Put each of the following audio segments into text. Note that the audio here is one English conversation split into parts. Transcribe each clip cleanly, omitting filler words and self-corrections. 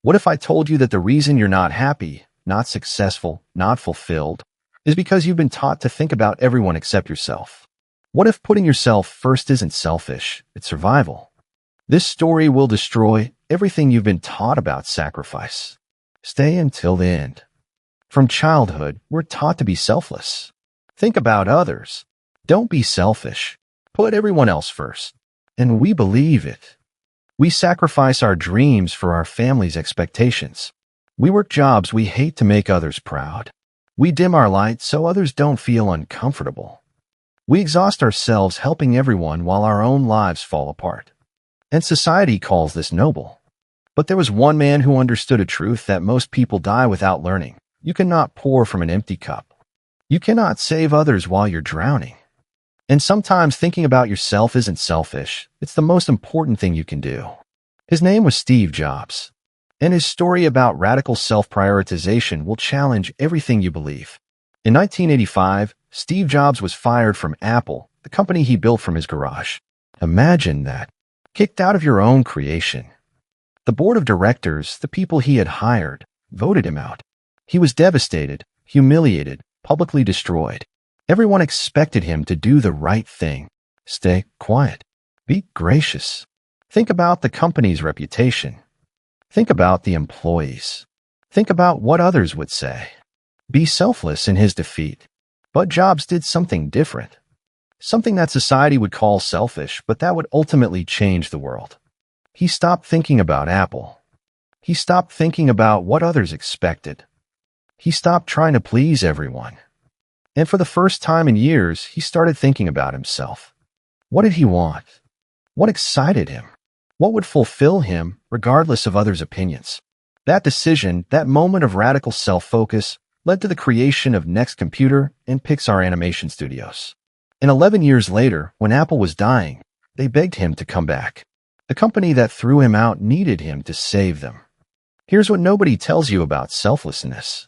What if I told you that the reason you're not happy, not successful, not fulfilled, is because you've been taught to think about everyone except yourself? What if putting yourself first isn't selfish, it's survival? This story will destroy everything you've been taught about sacrifice. Stay until the end. From childhood, we're taught to be selfless. Think about others. Don't be selfish. Put everyone else first. And we believe it. We sacrifice our dreams for our family's expectations. We work jobs we hate to make others proud. We dim our light so others don't feel uncomfortable. We exhaust ourselves helping everyone while our own lives fall apart. And society calls this noble. But there was one man who understood a truth that most people die without learning. You cannot pour from an empty cup. You cannot save others while you're drowning. And sometimes thinking about yourself isn't selfish. It's the most important thing you can do. His name was Steve Jobs. And his story about radical self-prioritization will challenge everything you believe. In 1985, Steve Jobs was fired from Apple, the company he built from his garage. Imagine that. Kicked out of your own creation. The board of directors, the people he had hired, voted him out. He was devastated, humiliated, publicly destroyed. Everyone expected him to do the right thing. Stay quiet. Be gracious. Think about the company's reputation. Think about the employees. Think about what others would say. Be selfless in his defeat. But Jobs did something different. Something that society would call selfish, but that would ultimately change the world. He stopped thinking about Apple. He stopped thinking about what others expected. He stopped trying to please everyone. And for the first time in years, he started thinking about himself. What did he want? What excited him? What would fulfill him, regardless of others' opinions? That decision, that moment of radical self-focus, led to the creation of Next Computer and Pixar Animation Studios. And 11 years later, when Apple was dying, they begged him to come back. The company that threw him out needed him to save them. Here's what nobody tells you about selflessness.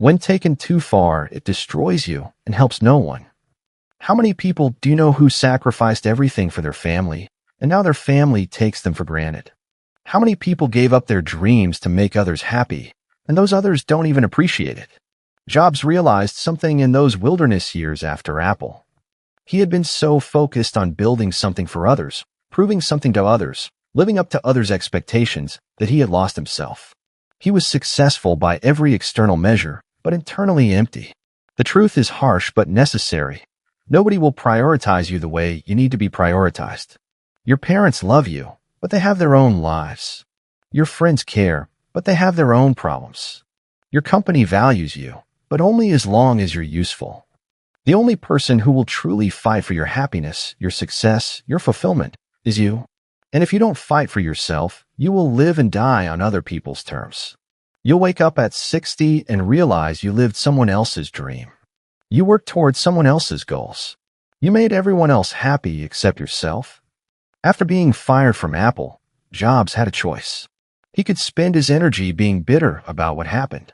When taken too far, it destroys you and helps no one. How many people do you know who sacrificed everything for their family, and now their family takes them for granted? How many people gave up their dreams to make others happy, and those others don't even appreciate it? Jobs realized something in those wilderness years after Apple. He had been so focused on building something for others, proving something to others, living up to others' expectations, that he had lost himself. He was successful by every external measure, but internally empty. The truth is harsh but necessary. Nobody will prioritize you the way you need to be prioritized. Your parents love you, but they have their own lives. Your friends care, but they have their own problems. Your company values you, but only as long as you're useful. The only person who will truly fight for your happiness, your success, your fulfillment is you. And if you don't fight for yourself, you will live and die on other people's terms. You'll wake up at 60 and realize you lived someone else's dream. You worked towards someone else's goals. You made everyone else happy except yourself. After being fired from Apple, Jobs had a choice. He could spend his energy being bitter about what happened.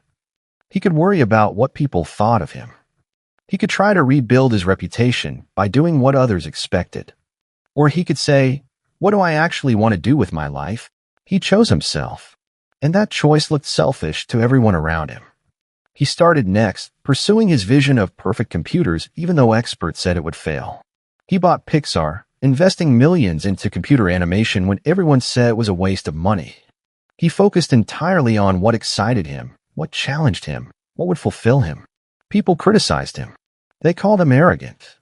He could worry about what people thought of him. He could try to rebuild his reputation by doing what others expected. Or he could say, what do I actually want to do with my life? He chose himself. And that choice looked selfish to everyone around him. He started next, pursuing his vision of perfect computers even though experts said it would fail. He bought Pixar, investing millions into computer animation when everyone said it was a waste of money. He focused entirely on what excited him, what challenged him, what would fulfill him. People criticized him. They called him arrogant,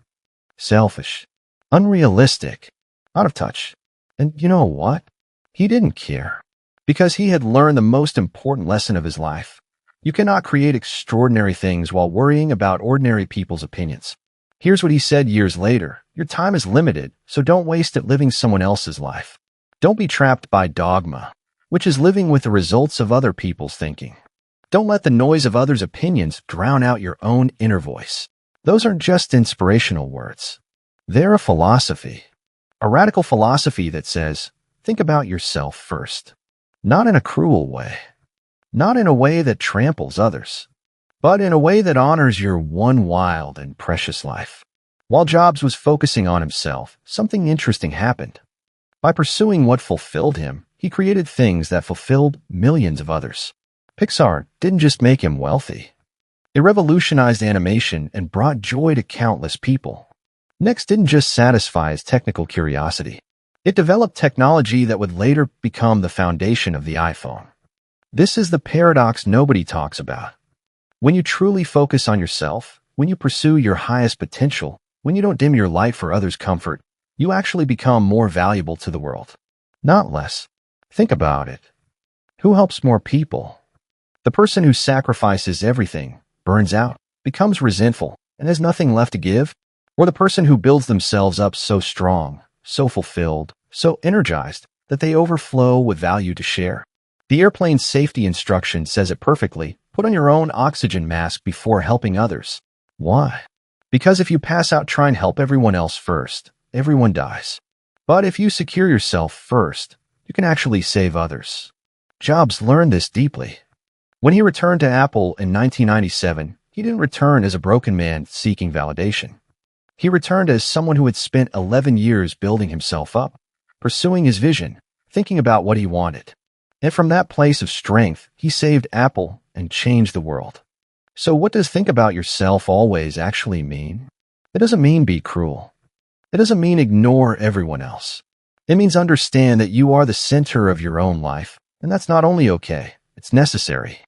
selfish, unrealistic, out of touch. And you know what? He didn't care. Because he had learned the most important lesson of his life. You cannot create extraordinary things while worrying about ordinary people's opinions. Here's what he said years later. Your time is limited, so don't waste it living someone else's life. Don't be trapped by dogma, which is living with the results of other people's thinking. Don't let the noise of others' opinions drown out your own inner voice. Those aren't just inspirational words. They're a philosophy. A radical philosophy that says, think about yourself first. Not in a cruel way. Not in a way that tramples others. But in a way that honors your one wild and precious life. While Jobs was focusing on himself, something interesting happened. By pursuing what fulfilled him, he created things that fulfilled millions of others. Pixar didn't just make him wealthy. It revolutionized animation and brought joy to countless people. Next didn't just satisfy his technical curiosity. It developed technology that would later become the foundation of the iPhone. This is the paradox nobody talks about. When you truly focus on yourself, when you pursue your highest potential, when you don't dim your light for others' comfort, you actually become more valuable to the world, not less. Think about it. Who helps more people? The person who sacrifices everything, burns out, becomes resentful, and has nothing left to give? Or the person who builds themselves up so strong, so fulfilled, so energized, that they overflow with value to share? The airplane safety instruction says it perfectly. Put on your own oxygen mask before helping others. Why? Because if you pass out trying to help everyone else first, everyone dies. But if you secure yourself first, you can actually save others. Jobs learned this deeply. When he returned to Apple in 1997, he didn't return as a broken man seeking validation. He returned as someone who had spent 11 years building himself up, pursuing his vision, thinking about what he wanted. And from that place of strength, he saved Apple and changed the world. So what does think about yourself always actually mean? It doesn't mean be cruel. It doesn't mean ignore everyone else. It means understand that you are the center of your own life, and that's not only okay, it's necessary.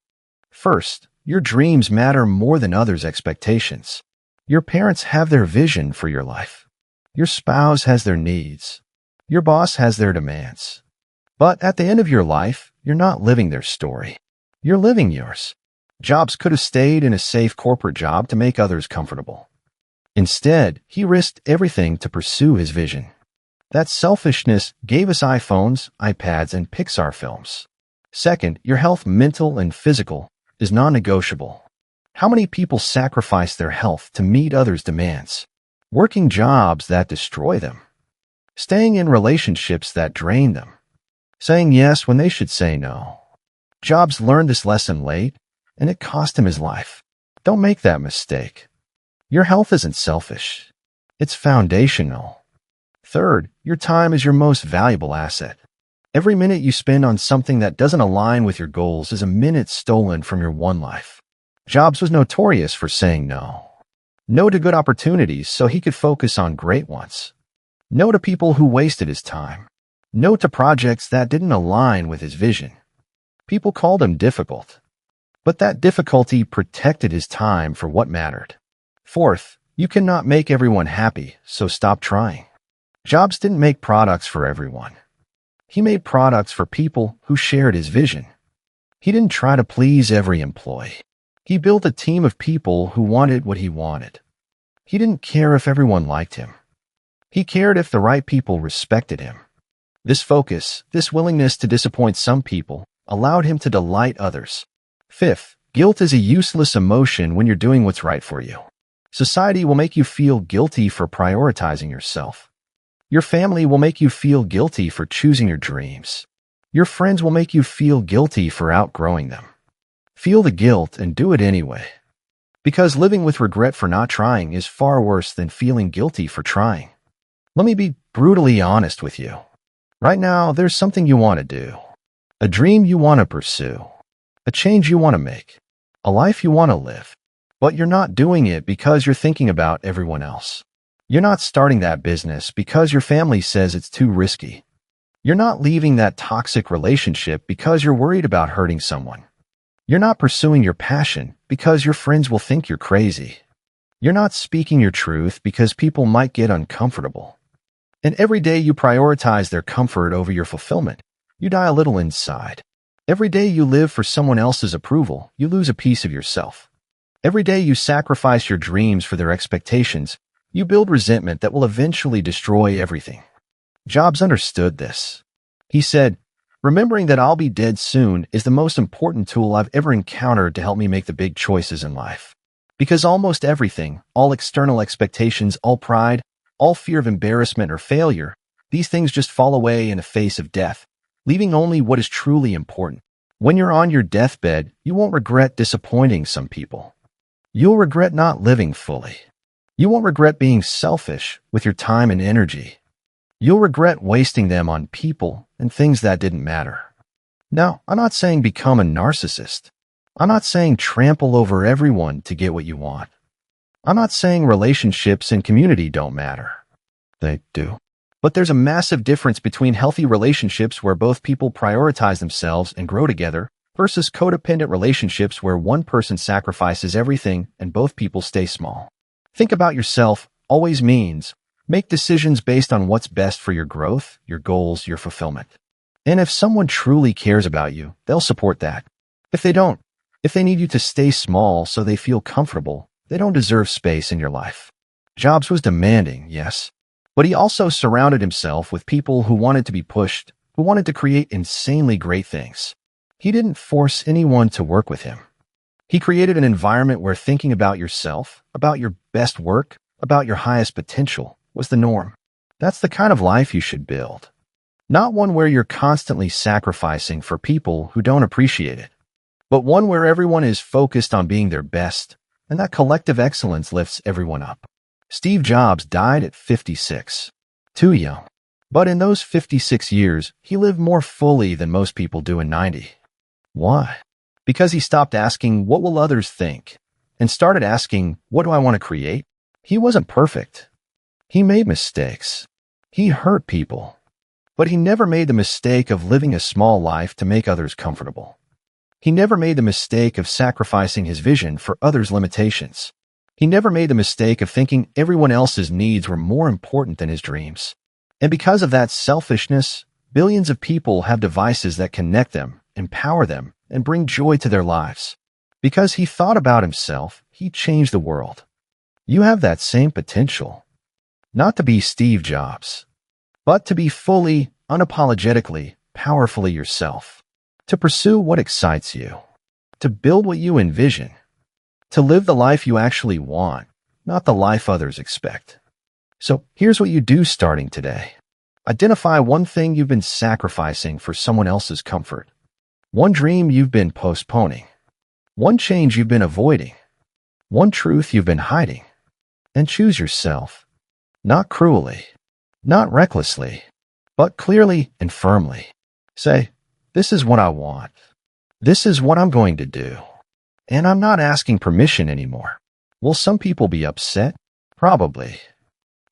First, your dreams matter more than others' expectations. Your parents have their vision for your life. Your spouse has their needs. Your boss has their demands. But at the end of your life, you're not living their story. You're living yours. Jobs could have stayed in a safe corporate job to make others comfortable. Instead, he risked everything to pursue his vision. That selfishness gave us iPhones, iPads, and Pixar films. Second, your health, mental and physical, is non-negotiable. How many people sacrifice their health to meet others' demands? Working jobs that destroy them. Staying in relationships that drain them. Saying yes when they should say no. Jobs learned this lesson late, and it cost him his life. Don't make that mistake. Your health isn't selfish. It's foundational. Third, your time is your most valuable asset. Every minute you spend on something that doesn't align with your goals is a minute stolen from your one life. Jobs was notorious for saying no. No to good opportunities so he could focus on great ones. No to people who wasted his time. No to projects that didn't align with his vision. People called him difficult. But that difficulty protected his time for what mattered. Fourth, you cannot make everyone happy, so stop trying. Jobs didn't make products for everyone. He made products for people who shared his vision. He didn't try to please every employee. He built a team of people who wanted what he wanted. He didn't care if everyone liked him. He cared if the right people respected him. This focus, this willingness to disappoint some people, allowed him to delight others. Fifth, guilt is a useless emotion when you're doing what's right for you. Society will make you feel guilty for prioritizing yourself. Your family will make you feel guilty for choosing your dreams. Your friends will make you feel guilty for outgrowing them. Feel the guilt and do it anyway. Because living with regret for not trying is far worse than feeling guilty for trying. Let me be brutally honest with you. Right now, there's something you want to do. A dream you want to pursue. A change you want to make. A life you want to live. But you're not doing it because you're thinking about everyone else. You're not starting that business because your family says it's too risky. You're not leaving that toxic relationship because you're worried about hurting someone. You're not pursuing your passion because your friends will think you're crazy. You're not speaking your truth because people might get uncomfortable. And every day you prioritize their comfort over your fulfillment, you die a little inside. Every day you live for someone else's approval, you lose a piece of yourself. Every day you sacrifice your dreams for their expectations, you build resentment that will eventually destroy everything. Jobs understood this. He said, "Remembering that I'll be dead soon is the most important tool I've ever encountered to help me make the big choices in life. Because almost everything, all external expectations, all pride, all fear of embarrassment or failure, these things just fall away in the face of death, leaving only what is truly important. When you're on your deathbed, you won't regret disappointing some people. You'll regret not living fully. You won't regret being selfish with your time and energy. You'll regret wasting them on people and things that didn't matter. Now, I'm not saying become a narcissist. I'm not saying trample over everyone to get what you want. I'm not saying relationships and community don't matter. They do. But there's a massive difference between healthy relationships where both people prioritize themselves and grow together versus codependent relationships where one person sacrifices everything and both people stay small. Think about yourself always means make decisions based on what's best for your growth, your goals, your fulfillment. And if someone truly cares about you, they'll support that. If they don't, if they need you to stay small so they feel comfortable, they don't deserve space in your life. Jobs was demanding, yes, but he also surrounded himself with people who wanted to be pushed, who wanted to create insanely great things. He didn't force anyone to work with him. He created an environment where thinking about yourself, about your best work, about your highest potential was the norm. That's the kind of life you should build. Not one where you're constantly sacrificing for people who don't appreciate it, but one where everyone is focused on being their best, and that collective excellence lifts everyone up. Steve Jobs died at 56. Too young. But in those 56 years, he lived more fully than most people do in 90. Why? Because he stopped asking, what will others think? And started asking, what do I want to create? He wasn't perfect. He made mistakes. He hurt people. But he never made the mistake of living a small life to make others comfortable. He never made the mistake of sacrificing his vision for others' limitations. He never made the mistake of thinking everyone else's needs were more important than his dreams. And because of that selfishness, billions of people have devices that connect them, empower them, and bring joy to their lives. Because he thought about himself, he changed the world. You have that same potential. Not to be Steve Jobs, but to be fully, unapologetically, powerfully yourself. To pursue what excites you. To build what you envision. To live the life you actually want, not the life others expect. So here's what you do starting today. Identify one thing you've been sacrificing for someone else's comfort. One dream you've been postponing. One change you've been avoiding. One truth you've been hiding. And choose yourself. Not cruelly, not recklessly, but clearly and firmly. Say, this is what I want. This is what I'm going to do. And I'm not asking permission anymore. Will some people be upset? Probably.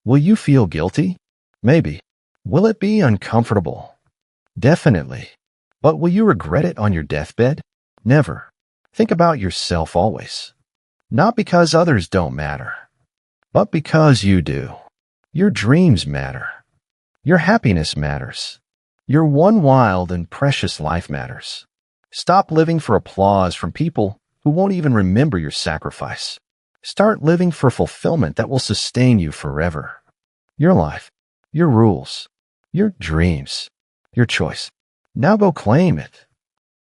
Will you feel guilty? Maybe. Will it be uncomfortable? Definitely. But will you regret it on your deathbed? Never. Think about yourself always. Not because others don't matter, but because you do. Your dreams matter. Your happiness matters. Your one wild and precious life matters. Stop living for applause from people who won't even remember your sacrifice. Start living for fulfillment that will sustain you forever. Your life, your rules, your dreams, your choice. Now go claim it.